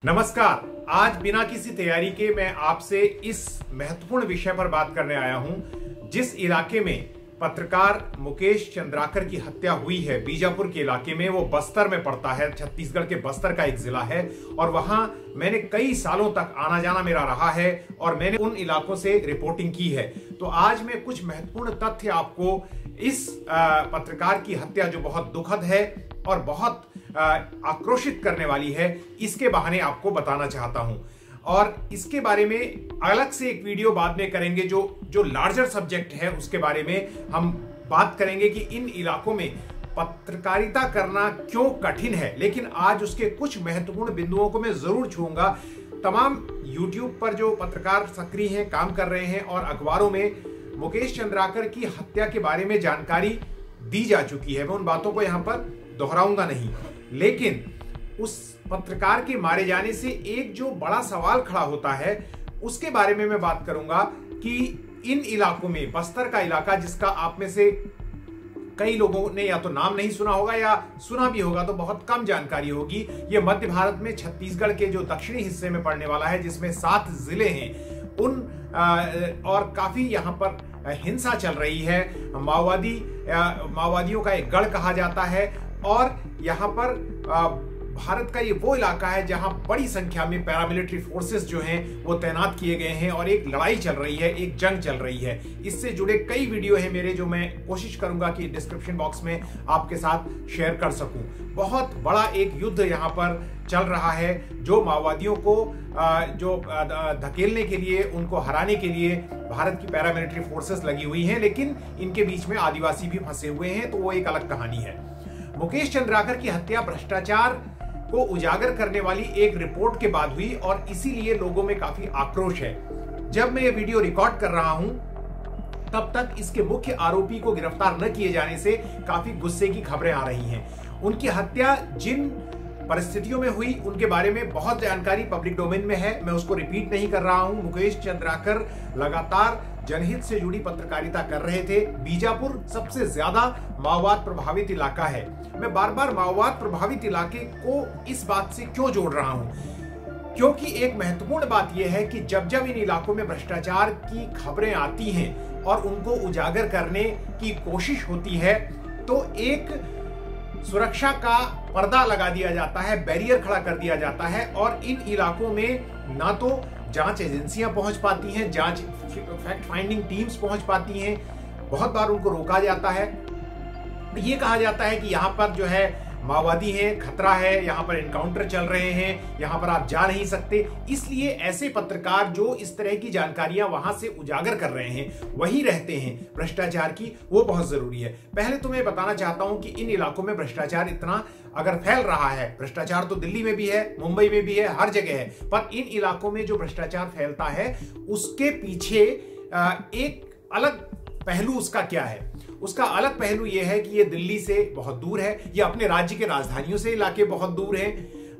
नमस्कार। आज बिना किसी तैयारी के मैं आपसे इस महत्वपूर्ण विषय पर बात करने आया हूं। जिस इलाके में पत्रकार मुकेश चंद्राकर की हत्या हुई है, बीजापुर के इलाके में, वो बस्तर में पड़ता है। छत्तीसगढ़ के बस्तर का एक जिला है और वहां मैंने कई सालों तक आना जाना मेरा रहा है और मैंने उन इलाकों से रिपोर्टिंग की है। तो आज मैं कुछ महत्वपूर्ण तथ्य आपको इस पत्रकार की हत्या, जो बहुत दुखद है और बहुत आक्रोशित करने वाली है, इसके बहाने आपको बताना चाहता हूं। और इसके बारे में अलग से एक वीडियो बाद में करेंगे। जो लार्जर सब्जेक्ट है उसके बारे में हम बात करेंगे कि इन इलाकों में पत्रकारिता करना क्यों कठिन है। लेकिन आज उसके कुछ महत्वपूर्ण बिंदुओं को मैं जरूर छूऊंगा। तमाम यूट्यूब पर जो पत्रकार सक्रिय हैं, काम कर रहे हैं और अखबारों में मुकेश चंद्राकर की हत्या के बारे में जानकारी दी जा चुकी है, मैं उन बातों को यहां पर दोहराऊंगा नहीं। लेकिन उस पत्रकार के मारे जाने से एक जो बड़ा सवाल खड़ा होता है उसके बारे में मैं बात करूंगा कि इन इलाकों में, बस्तर का इलाका जिसका आप में से कई लोगों ने या तो नाम नहीं सुना होगा या सुना भी होगा तो बहुत कम जानकारी होगी। यह मध्य भारत में छत्तीसगढ़ के जो दक्षिणी हिस्से में पड़ने वाला है, जिसमें 7 जिले हैं। और काफी यहां पर हिंसा चल रही है। माओवादियों का एक गढ़ कहा जाता है और यहां पर भारत का ये वो इलाका है जहां बड़ी संख्या में पैरामिलिट्री फोर्सेस जो हैं वो तैनात किए गए हैं और एक लड़ाई चल रही है, एक जंग चल रही है। इससे जुड़े कई वीडियो हैं मेरे, जो मैं कोशिश करूंगा कि डिस्क्रिप्शन बॉक्स में आपके साथ शेयर कर सकूं। बहुत बड़ा एक युद्ध यहां पर चल रहा है, जो माओवादियों को धकेलने के लिए, उनको हराने के लिए भारत की पैरामिलिट्री फोर्सेस लगी हुई हैं। लेकिन इनके बीच में आदिवासी भी फंसे हुए हैं, तो वो एक अलग कहानी है। मुकेश चंद्राकर की हत्या भ्रष्टाचार को उजागर करने वाली एक रिपोर्ट के बाद हुई और इसीलिए लोगों में काफी आक्रोश है। जब मैं ये वीडियो रिकॉर्ड कर रहा हूं तब तक इसके मुख्य आरोपी को गिरफ्तार न किए जाने से काफी गुस्से की खबरें आ रही हैं। उनकी हत्या जिन परिस्थितियों में हुई उनके बारे में बहुत जानकारी पब्लिक डोमेन में है, मैं उसको रिपीट नहीं कर रहा हूं। मुकेश चंद्राकर लगातार जनहित से जुड़ी पत्रकारिता कर रहे थे। बीजापुर सबसे ज्यादा माओवाद प्रभावित इलाका है। मैं बार बार माओवाद प्रभावित इलाके को इस बात से क्यों जोड़ रहा हूं, क्योंकि एक महत्वपूर्ण बात यह है कि जब जब इन इलाकों में भ्रष्टाचार की खबरें आती हैं और उनको उजागर करने की कोशिश होती है तो एक सुरक्षा का पर्दा लगा दिया जाता है, बैरियर खड़ा कर दिया जाता है और इन इलाकों में ना तो जांच एजेंसियां पहुंच पाती हैं, जांच फैक्ट फाइंडिंग टीम्स पहुंच पाती हैं, बहुत बार उनको रोका जाता है। ये कहा जाता है कि यहां पर जो है माओवादी हैं, खतरा है, यहां पर एनकाउंटर चल रहे हैं, यहां पर आप जा नहीं सकते। इसलिए ऐसे पत्रकार जो इस तरह की जानकारियां वहां से उजागर कर रहे हैं, वहीं रहते हैं भ्रष्टाचार की, वो बहुत जरूरी है। पहले तो मैं बताना चाहता हूं कि इन इलाकों में भ्रष्टाचार इतना अगर फैल रहा है, भ्रष्टाचार तो दिल्ली में भी है, मुंबई में भी है, हर जगह है, पर इन इलाकों में जो भ्रष्टाचार फैलता है उसके पीछे एक अलग पहलू उसका क्या है। उसका अलग पहलू यह है कि ये दिल्ली से बहुत दूर है, ये अपने राज्य के राजधानियों से इलाके बहुत दूर हैं,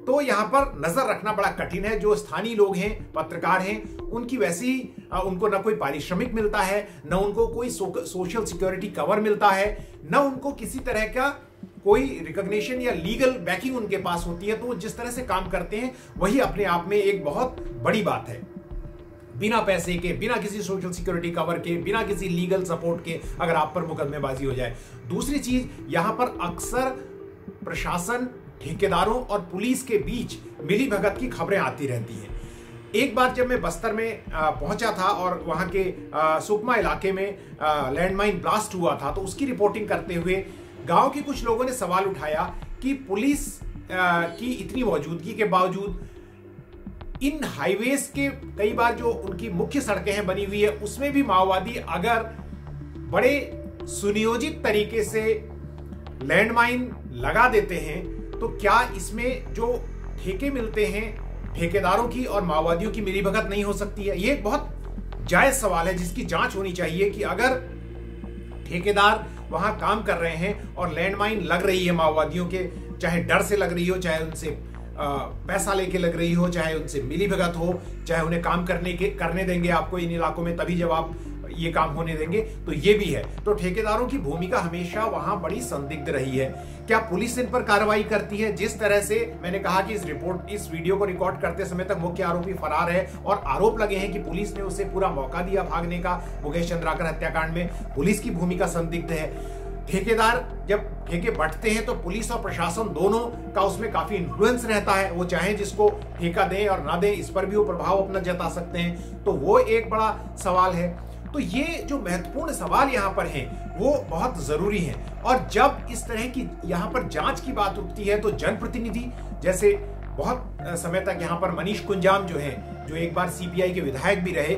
तो यहां पर नजर रखना बड़ा कठिन है। जो स्थानीय लोग हैं, पत्रकार हैं, उनकी वैसी उनको ना कोई पारिश्रमिक मिलता है, न उनको कोई सोशल सिक्योरिटी कवर मिलता है, न उनको किसी तरह का कोई रिकॉग्निशन या लीगल बैकिंग उनके पास होती है। तो जिस तरह से काम करते हैं वही अपने आप में एक बहुत बड़ी बात है। बिना पैसे के, बिना किसी सोशल सिक्योरिटी कवर के, बिना किसी लीगल सपोर्ट के अगर आप पर मुकदमेबाजी हो जाए। दूसरी चीज, यहां पर अक्सर प्रशासन, ठेकेदारों और पुलिस के बीच मिलीभगत की खबरें आती रहती हैं। एक बार जब मैं बस्तर में पहुंचा था और वहां के सुकमा इलाके में लैंडमाइन ब्लास्ट हुआ था, तो उसकी रिपोर्टिंग करते हुए गांव के कुछ लोगों ने सवाल उठाया कि पुलिस की इतनी मौजूदगी के बावजूद इन हाईवेज के कई बार जो उनकी मुख्य सड़कें हैं बनी हुई है, उसमें भी माओवादी अगर बड़े सुनियोजित तरीके से लैंडमाइन लगा देते हैं तो क्या इसमें जो ठेके मिलते हैं ठेकेदारों की और माओवादियों की मिलीभगत नहीं हो सकती है? ये एक बहुत जायज सवाल है जिसकी जांच होनी चाहिए कि अगर ठेकेदार वहां काम कर रहे हैं और लैंडमाइन लग रही है माओवादियों के, चाहे डर से लग रही हो, चाहे उनसे पैसा लेके लग रही हो, चाहे उनसे मिलीभगत हो, चाहे उन्हें काम करने देंगे आपको इन इलाकों में तभी जब आप ये काम होने देंगे, तो ये भी है। तो ठेकेदारों की भूमिका हमेशा वहां बड़ी संदिग्ध रही है। क्या पुलिस इन पर कार्रवाई करती है? जिस तरह से मैंने कहा कि इस वीडियो को रिकॉर्ड करते समय तक मुख्य आरोपी फरार है और आरोप लगे हैं कि पुलिस ने उसे पूरा मौका दिया भागने का। मुकेश चंद्राकर हत्याकांड में पुलिस की भूमिका संदिग्ध है। ठेकेदार जब ठेके बंटते हैं तो पुलिस और प्रशासन दोनों का उसमें काफी इन्फ्लुएंस रहता है। वो चाहे जिसको ठेका दें और ना दें, इस पर भी वो प्रभाव अपना जता सकते हैं। तो वो एक बड़ा सवाल है। तो ये जो महत्वपूर्ण सवाल यहाँ पर हैं वो बहुत जरूरी हैं। और जब इस तरह की यहाँ पर जांच की बात उठती है तो जनप्रतिनिधि, जैसे बहुत समय तक यहाँ पर मनीष कुंजाम जो है, जो एक बार सीपीआई के विधायक भी रहे,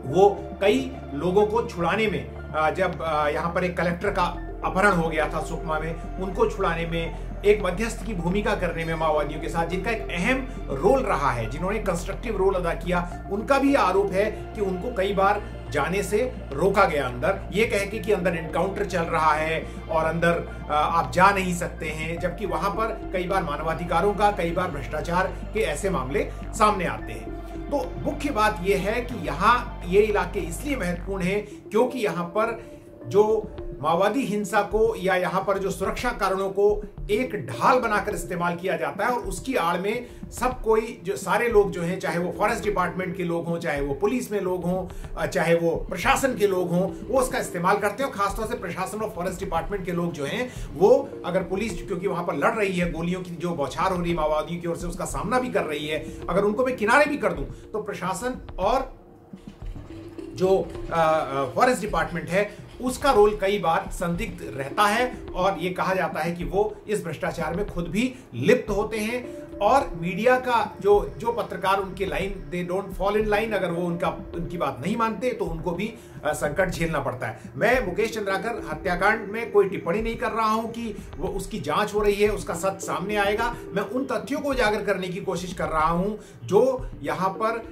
वो कई लोगों को छुड़ाने में, जब यहाँ पर एक कलेक्टर का अपहरण हो गया था सुकमा में, उनको छुड़ाने में एक मध्यस्थ की भूमिका करने में माओवादियों के साथ, जिनका एक अहम रोल रहा है, जिन्होंने कंस्ट्रक्टिव रोल अदा किया, उनका भी आरोप है कि उनको कई बार जाने से रोका गया अंदर, ये कह के कि अंदर एनकाउंटर चल रहा है और अंदर आप जा नहीं सकते हैं, जबकि वहां पर कई बार मानवाधिकारों का, कई बार भ्रष्टाचार के ऐसे मामले सामने आते हैं। तो मुख्य बात यह है कि यहाँ ये इलाके इसलिए महत्वपूर्ण है क्योंकि यहाँ पर जो माओवादी हिंसा को या यहाँ पर जो सुरक्षा कारणों को एक ढाल बनाकर इस्तेमाल किया जाता है, और उसकी आड़ में सब कोई, जो सारे लोग जो हैं, चाहे वो फॉरेस्ट डिपार्टमेंट के लोग हों, चाहे वो पुलिस में लोग हों, चाहे वो प्रशासन के लोग हों, वो उसका इस्तेमाल करते हैं। और खासतौर से प्रशासन और फॉरेस्ट डिपार्टमेंट के लोग जो हैं, वो अगर पुलिस, क्योंकि वहां पर लड़ रही है, गोलियों की जो बौछार हो रही है माओवादियों की ओर से, उसका सामना भी कर रही है, अगर उनको मैं किनारे भी कर दूं तो प्रशासन और जो फॉरेस्ट डिपार्टमेंट है उसका रोल कई बार संदिग्ध रहता है। और यह कहा जाता है कि वो इस भ्रष्टाचार में खुद भी लिप्त होते हैं। और मीडिया का जो पत्रकार उनके line, they don't fall in line, अगर वो उनकी बात नहीं मानते तो उनको भी संकट झेलना पड़ता है। मैं मुकेश चंद्राकर हत्याकांड में कोई टिप्पणी नहीं कर रहा हूं कि वो उसकी जांच हो रही है, उसका सच सामने आएगा। मैं उन तथ्यों को उजागर करने की कोशिश कर रहा हूं जो यहां पर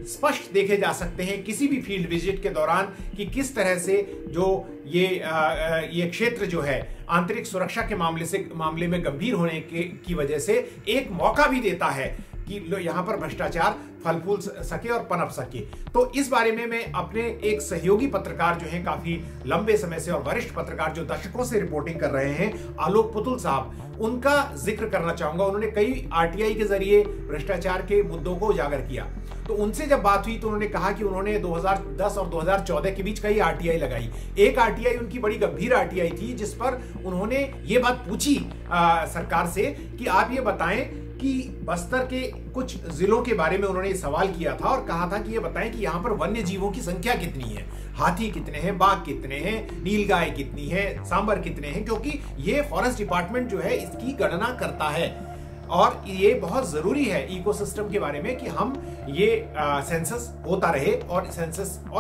स्पष्ट देखे जा सकते हैं किसी भी फील्ड विजिट के दौरान, कि किस तरह से जो ये क्षेत्र जो है आंतरिक सुरक्षा के मामले में गंभीर होने की वजह से एक मौका भी देता है कि यहां पर भ्रष्टाचार फल फूल सके और पनप सके। तो इस बारे में मैं अपने एक सहयोगी पत्रकार जो हैं, काफी लंबे समय से और वरिष्ठ पत्रकार जो दशकों से रिपोर्टिंग कर रहे हैं, आलोक पुतुल साहब, उनका जिक्र करना चाहूंगा। उन्होंने कई आरटीआई के जरिए भ्रष्टाचार के मुद्दों को उजागर किया। तो उनसे जब बात हुई तो उन्होंने कहा कि उन्होंने 2010 और 2014 के बीच कई आरटीआई लगाई। एक आरटीआई उनकी बड़ी गंभीर आरटीआई थी, जिस पर उन्होंने ये बात पूछी सरकार से कि आप ये बताएं कि बस्तर के कुछ जिलों के बारे में उन्होंने सवाल किया था और कहा था कि ये बताएं कि यहाँ पर वन्य जीवों की संख्या कितनी है, हाथी कितने हैं, बाघ कितने हैं, नीलगाय कितनी है, सांबर कितने हैं, क्योंकि ये फॉरेस्ट डिपार्टमेंट जो है इसकी गणना करता है। और ये बहुत जरूरी है इकोसिस्टम के बारे में कि हम ये सेंसस होता रहे, और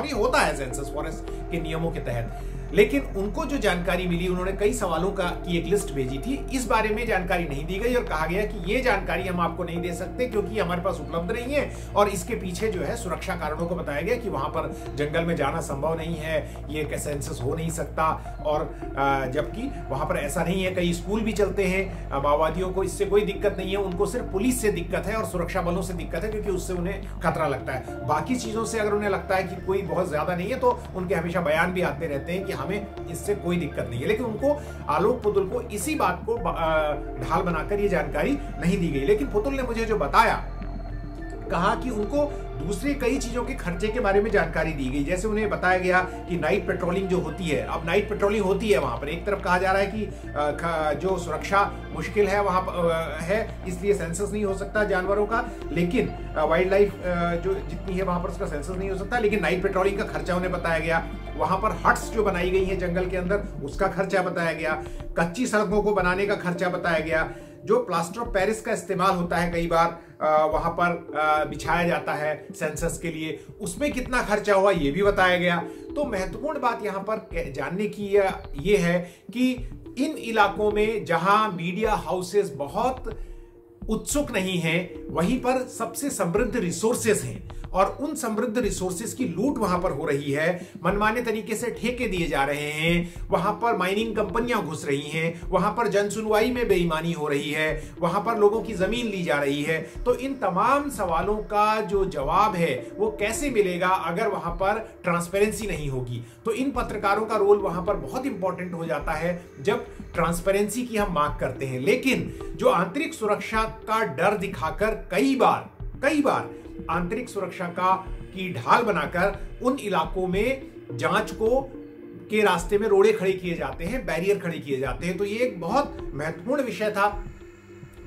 ये होता है सेंसस फॉरेस्ट के नियमों के तहत। लेकिन उनको जो जानकारी मिली, उन्होंने कई सवालों की एक लिस्ट भेजी थी, इस बारे में जानकारी नहीं दी गई और कहा गया कि ये जानकारी हम आपको नहीं दे सकते क्योंकि हमारे पास उपलब्ध नहीं है। और इसके पीछे जो है सुरक्षा कारणों को बताया गया कि वहां पर जंगल में जाना संभव नहीं है, ये सेंसस हो नहीं सकता। और जबकि वहां पर ऐसा नहीं है, कई स्कूल भी चलते हैं, माओवादियों को इससे कोई दिक्कत नहीं है, उनको सिर्फ पुलिस से दिक्कत है और सुरक्षा बलों से दिक्कत है, क्योंकि उससे उन्हें खतरा लगता है। बाकी चीजों से अगर उन्हें लगता है कि कोई बहुत ज्यादा नहीं है तो उनके हमेशा बयान भी आते रहते हैं कि हमें इससे कोई दिक्कत नहीं है। लेकिन उनको, आलोक पुतुल को, इसी बात को ढाल बनाकर ये जानकारी नहीं दी गई। लेकिन पुतुल ने मुझे जो बताया, कहा कि उनको दूसरे कई चीजों के खर्चे के बारे में जानकारी दी गई। जैसे उन्हें बताया गया कि नाइट पेट्रोलिंग जो होती है, अब नाइट पेट्रोलिंग होती है वहां पर, एक तरफ कहा जा रहा है कि जो सुरक्षा मुश्किल है वहां है, इसलिए सेंसस नहीं हो सकता जानवरों का, लेकिन वाइल्ड लाइफ जो जितनी है वहां पर उसका सेंसस नहीं हो सकता। लेकिन नाइट पेट्रोलिंग का खर्चा उन्हें बताया गया। वहां पर हट्स जो बनाई गई है जंगल के अंदर, उसका खर्चा बताया गया। कच्ची सड़कों को बनाने का खर्चा बताया गया। जो प्लास्टर ऑफ पेरिस का इस्तेमाल होता है कई बार वहां पर बिछाया जाता है सेंसस के लिए, उसमें कितना खर्चा हुआ ये भी बताया गया। तो महत्वपूर्ण बात यहां पर जानने की ये है कि इन इलाकों में जहां मीडिया हाउसेस बहुत उत्सुक नहीं हैं, वहीं पर सबसे समृद्ध रिसोर्सेस हैं और उन समृद्ध रिसोर्सेज की लूट वहां पर हो रही है, मनमाने तरीके से ठेके दिए जा रहे हैं, वहां पर माइनिंग कंपनियां घुस रही हैं, वहां पर जनसुनवाई में बेईमानी हो रही है, वहां पर लोगों की जमीन ली जा रही है। तो इन तमाम सवालों का जो जवाब है वो कैसे मिलेगा अगर वहां पर ट्रांसपेरेंसी नहीं होगी। तो इन पत्रकारों का रोल वहां पर बहुत इंपॉर्टेंट हो जाता है जब ट्रांसपेरेंसी की हम मांग करते हैं। लेकिन जो आंतरिक सुरक्षा का डर दिखाकर कई बार आंतरिक सुरक्षा की ढाल बनाकर उन इलाकों में जांच के रास्ते में रोड़े खड़े किए जाते हैं, बैरियर खड़े किए जाते हैं। तो ये एक बहुत महत्वपूर्ण विषय था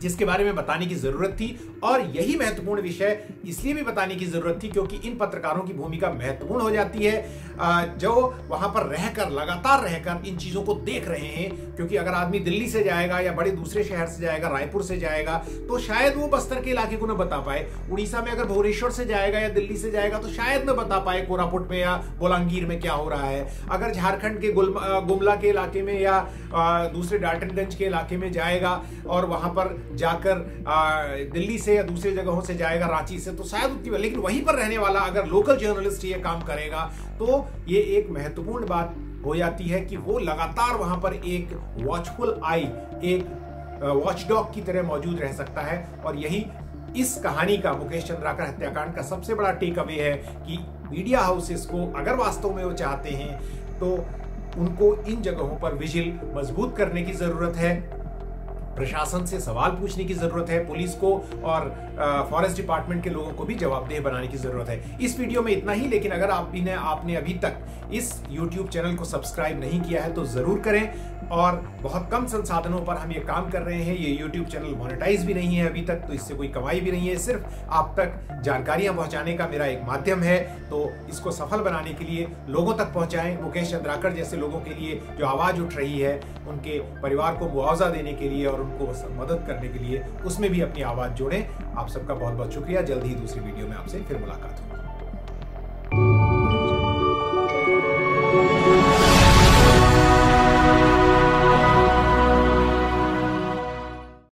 जिसके बारे में बताने की जरूरत थी, और यही महत्वपूर्ण विषय इसलिए भी बताने की जरूरत थी क्योंकि इन पत्रकारों की भूमिका महत्वपूर्ण हो जाती है जो वहां पर लगातार रहकर इन चीजों को देख रहे हैं। क्योंकि अगर आदमी दिल्ली से जाएगा या बड़े दूसरे शहर से जाएगा, रायपुर से जाएगा, तो शायद वो बस्तर के इलाके को न बता पाए। उड़ीसा में अगर भुवनेश्वर से जाएगा या दिल्ली से जाएगा तो शायद न बता पाए कोरापुट में या बोलांगीर में क्या हो रहा है। अगर झारखंड के गुमला के इलाके में या दूसरे डाल्टनगंज के इलाके में जाएगा और वहां पर जाकर दिल्ली से या दूसरी जगहों से जाएगा, रांची से, तो शायद उतनी, लेकिन वहीं पर रहने वाला अगर लोकल जर्नलिस्ट ये काम करेगा तो ये एक महत्वपूर्ण बात हो जाती है कि वो लगातार वहां पर एक वॉचफुल आई, एक वॉचडॉग की तरह मौजूद रह सकता है। और यही इस कहानी का, मुकेश चंद्राकर हत्याकांड का सबसे बड़ा टेक अवे है कि मीडिया हाउसेस को अगर वास्तव में वो चाहते हैं तो उनको इन जगहों पर विजिल मजबूत करने की जरूरत है, प्रशासन से सवाल पूछने की जरूरत है, पुलिस को और फॉरेस्ट डिपार्टमेंट के लोगों को भी जवाबदेह बनाने की जरूरत है। इस वीडियो में इतना ही, लेकिन अगर आपने अभी तक इस YouTube चैनल को सब्सक्राइब नहीं किया है तो जरूर करें। और बहुत कम संसाधनों पर हम ये काम कर रहे हैं, ये YouTube चैनल मोनेटाइज भी नहीं है अभी तक, तो इससे कोई कमाई भी नहीं है, सिर्फ आप तक जानकारियां पहुंचाने का मेरा एक माध्यम है। तो इसको सफल बनाने के लिए लोगों तक पहुंचाएं। मुकेश चंद्राकर जैसे लोगों के लिए जो आवाज उठ रही है, उनके परिवार को मुआवजा देने के लिए और उनको मदद करने के लिए, उसमें भी अपनी आवाज जोड़ें। आप सबका बहुत बहुत शुक्रिया। जल्द ही दूसरी वीडियो में आपसे फिर मुलाकात होगी।